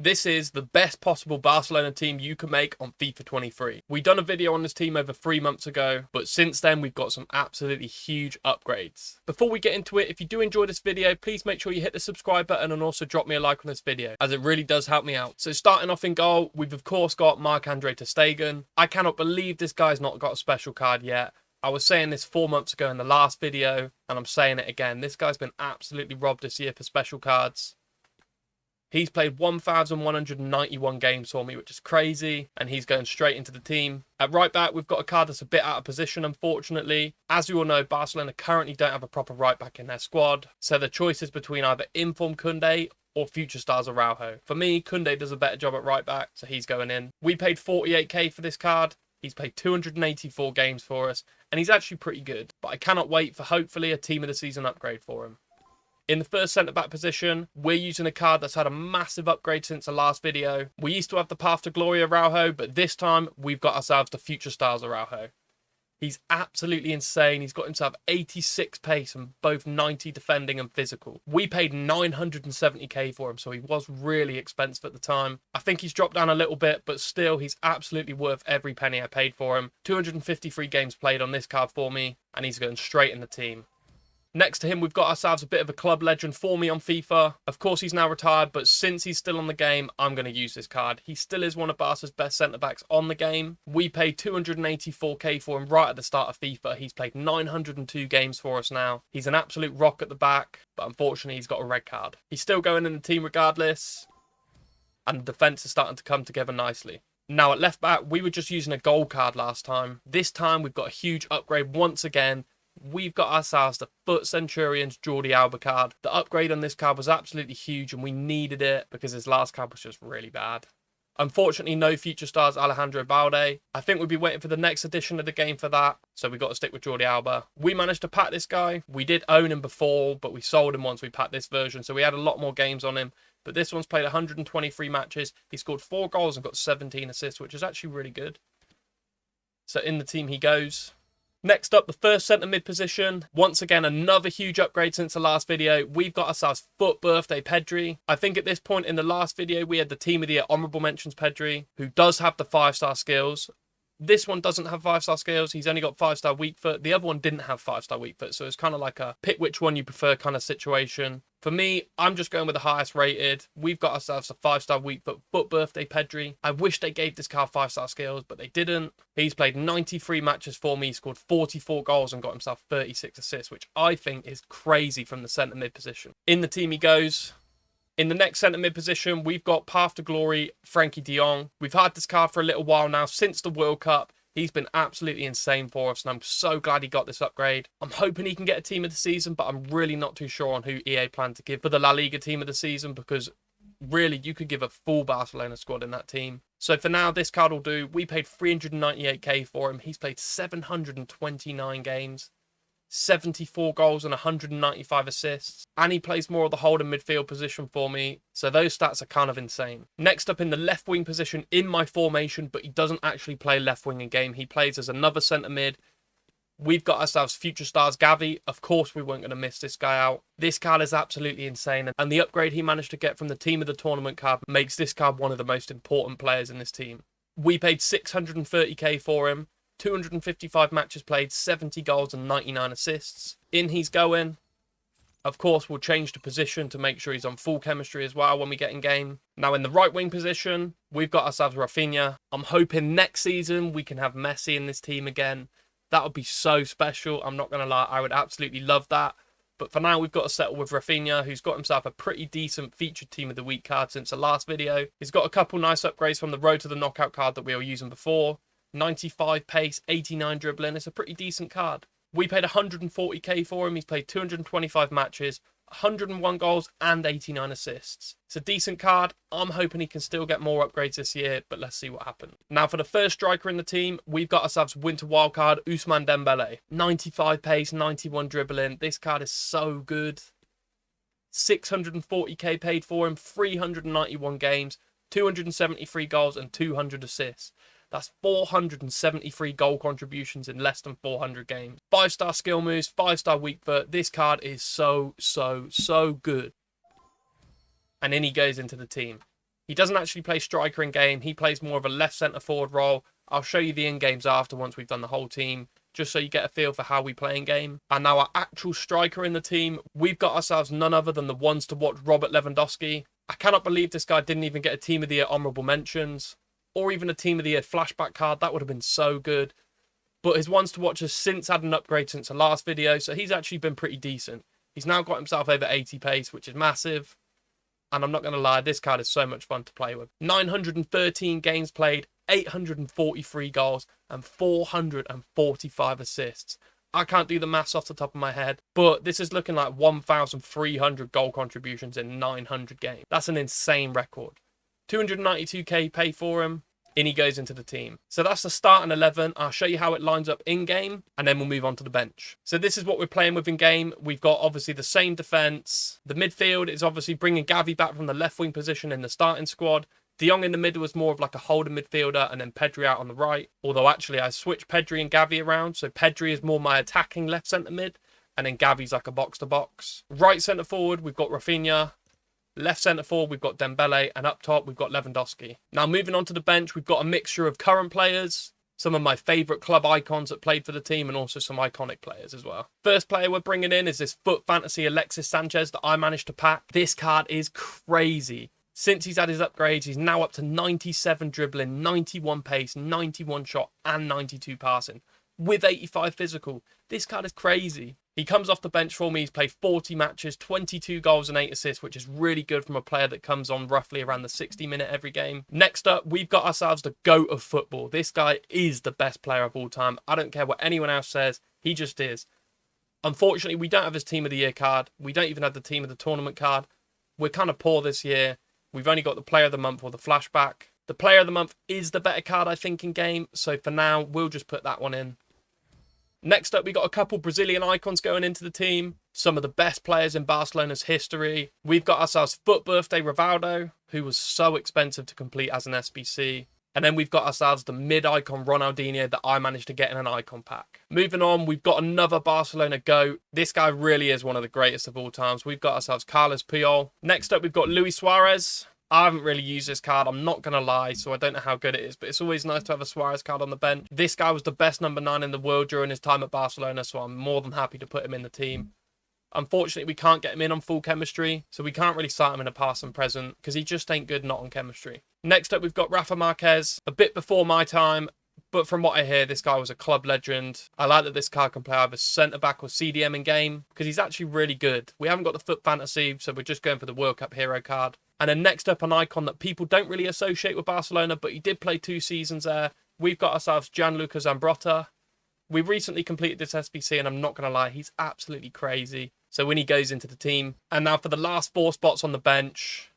This is the best possible Barcelona team you can make on FIFA 23. We done a video on this team over 3 months ago, but since then we've got some absolutely huge upgrades. Before we get into it, if you do enjoy this video, please make sure you hit the subscribe button and also drop me a like on this video, as it really does help me out. So starting off in goal, we've of course got Marc-Andre ter Stegen. I cannot believe this guy's not got a special card yet. I was saying this 4 months ago in the last video, and I'm saying it again. This guy's been absolutely robbed this year for special cards. He's played 1,191 games for me, which is crazy, and he's going straight into the team. At right back, we've got a card that's a bit out of position, unfortunately. As you all know, Barcelona currently don't have a proper right back in their squad, so the choice is between either Inform Koundé or Future Stars Araujo. For me, Koundé does a better job at right back, so he's going in. We paid 48k for this card. He's played 284 games for us, and he's actually pretty good, but I cannot wait for hopefully a team of the season upgrade for him. In the first centre-back position, we're using a card that's had a massive upgrade since the last video. We used to have the Path to Glory Araujo, but this time we've got ourselves the Future Stars Araujo. He's absolutely insane. He's got himself 86 pace and both 90 defending and physical. We paid 970k for him, so he was really expensive at the time. I think he's dropped down a little bit, but still, he's absolutely worth every penny I paid for him. 253 games played on this card for me, and he's going straight in the team. Next to him, we've got ourselves a bit of a club legend for me on FIFA. Of course, he's now retired, but since he's still on the game, I'm going to use this card. He still is one of Barca's best centre-backs on the game. We paid 284k for him right at the start of FIFA. He's played 902 games for us now. He's an absolute rock at the back, but unfortunately, he's got a red card. He's still going in the team regardless, and the defence is starting to come together nicely. Now, at left back, we were just using a gold card last time. This time, we've got a huge upgrade once again. We've got ourselves the Foot Centurions Jordi Alba card. The upgrade on this card was absolutely huge and we needed it because his last card was just really bad. Unfortunately, no Future Stars Alejandro Balde. I think we'll be waiting for the next edition of the game for that, so we've got to stick with Jordi Alba. We managed to pack this guy. We did own him before, but we sold him once we packed this version, so we had a lot more games on him. But this one's played 123 matches. He scored 4 goals and got 17 assists, which is actually really good. So in the team he goes. Next up, the first centre mid position. Once again, another huge upgrade since the last video. We've got ourselves Foot Birthday Pedri. I think at this point in the last video, we had the Team of the Year Honourable Mentions Pedri, who does have the 5-star skills. This one doesn't have 5-star skills. He's only got 5-star weak foot. The other one didn't have 5-star weak foot. So it's kind of like a pick which one you prefer kind of situation. For me, I'm just going with the highest rated. We've got ourselves a 5-star weak foot Birthday Pedri. I wish they gave this card 5-star skills, but they didn't. He's played 93 matches for me. He scored 44 goals and got himself 36 assists, which I think is crazy from the centre mid position. In the team he goes. In the next centre mid position, we've got Path to Glory, Frankie de Jong. We've had this card for a little while now, since the World Cup. He's been absolutely insane for us, and I'm so glad he got this upgrade. I'm hoping he can get a team of the season, but I'm really not too sure on who EA plan to give for the La Liga team of the season, because really, you could give a full Barcelona squad in that team. So for now, this card will do. We paid 398k for him. He's played 729 games. 74 goals and 195 assists, and he plays more of the holding midfield position for me, so those stats are kind of insane. Next up in the left wing position in my formation, but he doesn't actually play left wing in game, he plays as another centre mid. We've got ourselves Future Stars Gavi. Of course we weren't going to miss this guy out. This card is absolutely insane, and the upgrade he managed to get from the team of the tournament card makes this card one of the most important players in this team. We paid 630k for him. 255 matches played, 70 goals and 99 assists. In he's going. Of course, we'll change the position to make sure he's on full chemistry as well when we get in game. Now in the right wing position, we've got ourselves Rafinha. I'm hoping next season we can have Messi in this team again. That would be so special. I'm not going to lie, I would absolutely love that. But for now, we've got to settle with Rafinha, who's got himself a pretty decent featured team of the week card since the last video. He's got a couple nice upgrades from the Road to the Knockout card that we were using before. 95 pace, 89 dribbling. It's a pretty decent card. We paid 140k for him. He's played 225 matches, 101 goals and 89 assists. It's a decent card. I'm hoping he can still get more upgrades this year, but let's see what happens. Now for the first striker in the team, we've got ourselves Winter Wildcard, Ousmane Dembele. 95 pace, 91 dribbling. This card is so good. 640k paid for him, 391 games, 273 goals and 200 assists. That's 473 goal contributions in less than 400 games. 5-star skill moves, 5-star weak foot. This card is so good. And in he goes into the team. He doesn't actually play striker in game. He plays more of a left centre forward role. I'll show you the in-games after once we've done the whole team, just so you get a feel for how we play in game. And now our actual striker in the team, we've got ourselves none other than the ones to watch, Robert Lewandowski. I cannot believe this guy didn't even get a Team of the Year honourable mentions, or even a Team of the Year flashback card. That would have been so good. But his ones to watch has since had an upgrade since the last video, so he's actually been pretty decent. He's now got himself over 80 pace, which is massive. And I'm not going to lie, this card is so much fun to play with. 913 games played, 843 goals, and 445 assists. I can't do the maths off the top of my head, but this is looking like 1,300 goal contributions in 900 games. That's an insane record. 292k pay for him, in he goes into the team. So that's the starting 11. I'll show you how it lines up in-game, and then we'll move on to the bench. So this is what we're playing with in-game. We've got obviously the same defence. The midfield is obviously bringing Gavi back from the left wing position in the starting squad. De Jong in the middle was more of like a holding midfielder, and then Pedri out on the right. Although actually I switched Pedri and Gavi around. So Pedri is more my attacking left centre mid, and then Gavi's like a box-to-box. Right centre forward, we've got Rafinha. Left centre forward, we've got Dembele, and up top, we've got Lewandowski. Now, moving on to the bench, we've got a mixture of current players, some of my favourite club icons that played for the team, and also some iconic players as well. First player we're bringing in is this FUT Fantasy Alexis Sanchez that I managed to pack. This card is crazy. Since he's had his upgrades, he's now up to 97 dribbling, 91 pace, 91 shot, and 92 passing, with 85 physical. This card is crazy. He comes off the bench for me. He's played 40 matches, 22 goals and 8 assists, which is really good from a player that comes on roughly around the 60-minute every game. Next up, we've got ourselves the GOAT of football. This guy is the best player of all time. I don't care what anyone else says. He just is. Unfortunately, we don't have his Team of the Year card. We don't even have the Team of the Tournament card. We're kind of poor this year. We've only got the Player of the Month or the Flashback. The Player of the Month is the better card, I think, in game. So for now, we'll just put that one in. Next up, we got a couple Brazilian icons going into the team. Some of the best players in Barcelona's history. We've got ourselves FUT Birthday Rivaldo, who was so expensive to complete as an SBC. And then we've got ourselves the mid-icon Ronaldinho that I managed to get in an icon pack. Moving on, we've got another Barcelona GOAT. This guy really is one of the greatest of all times. We've got ourselves Carlos Puyol. Next up, we've got Luis Suarez. I haven't really used this card, I'm not going to lie, so I don't know how good it is, but it's always nice to have a Suarez card on the bench. This guy was the best number 9 in the world during his time at Barcelona, so I'm more than happy to put him in the team. Unfortunately, we can't get him in on full chemistry, so we can't really start him in a past and present, because he just ain't good not on chemistry. Next up, we've got Rafa Marquez, a bit before my time, but from what I hear, this guy was a club legend. I like that this card can play either centre-back or CDM in game, because he's actually really good. We haven't got the FUT Fantasy, so we're just going for the World Cup hero card. And then next up, an icon that people don't really associate with Barcelona, but he did play 2 seasons there. We've got ourselves Gianluca Zambrotta. We recently completed this SBC, and I'm not going to lie, he's absolutely crazy. So when he goes into the team. And now for the last 4 spots on the bench,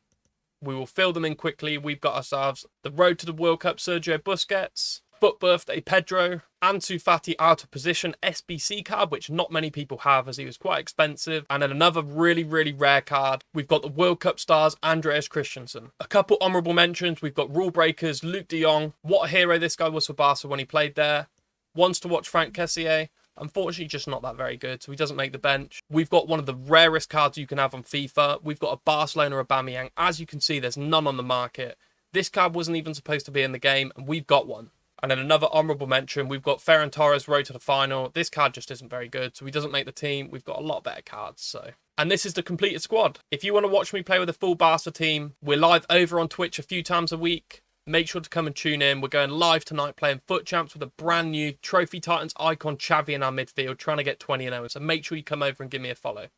we will fill them in quickly. We've got ourselves the Road to the World Cup Sergio Busquets, FUT Birthday Pedro, Ansu Fati out of position SBC card, which not many people have as he was quite expensive. And then another really, really rare card. We've got the World Cup stars, Andreas Christensen. A couple honourable mentions. We've got rule breakers, Luke de Jong. What a hero this guy was for Barca when he played there. Wants to watch Frank Kessié. Unfortunately, just not that very good, so he doesn't make the bench. We've got one of the rarest cards you can have on FIFA. We've got a Barcelona Aubameyang. As you can see, there's none on the market. This card wasn't even supposed to be in the game, and we've got one. And then another honourable mention, we've got Ferran Torres Road to the Final. This card just isn't very good, so he doesn't make the team. We've got a lot better cards, so... And this is the completed squad. If you want to watch me play with a full Barca team, we're live over on Twitch a few times a week. Make sure to come and tune in. We're going live tonight playing FUT Champs with a brand new Trophy Titans icon Xavi in our midfield, trying to get 20-0. So make sure you come over and give me a follow.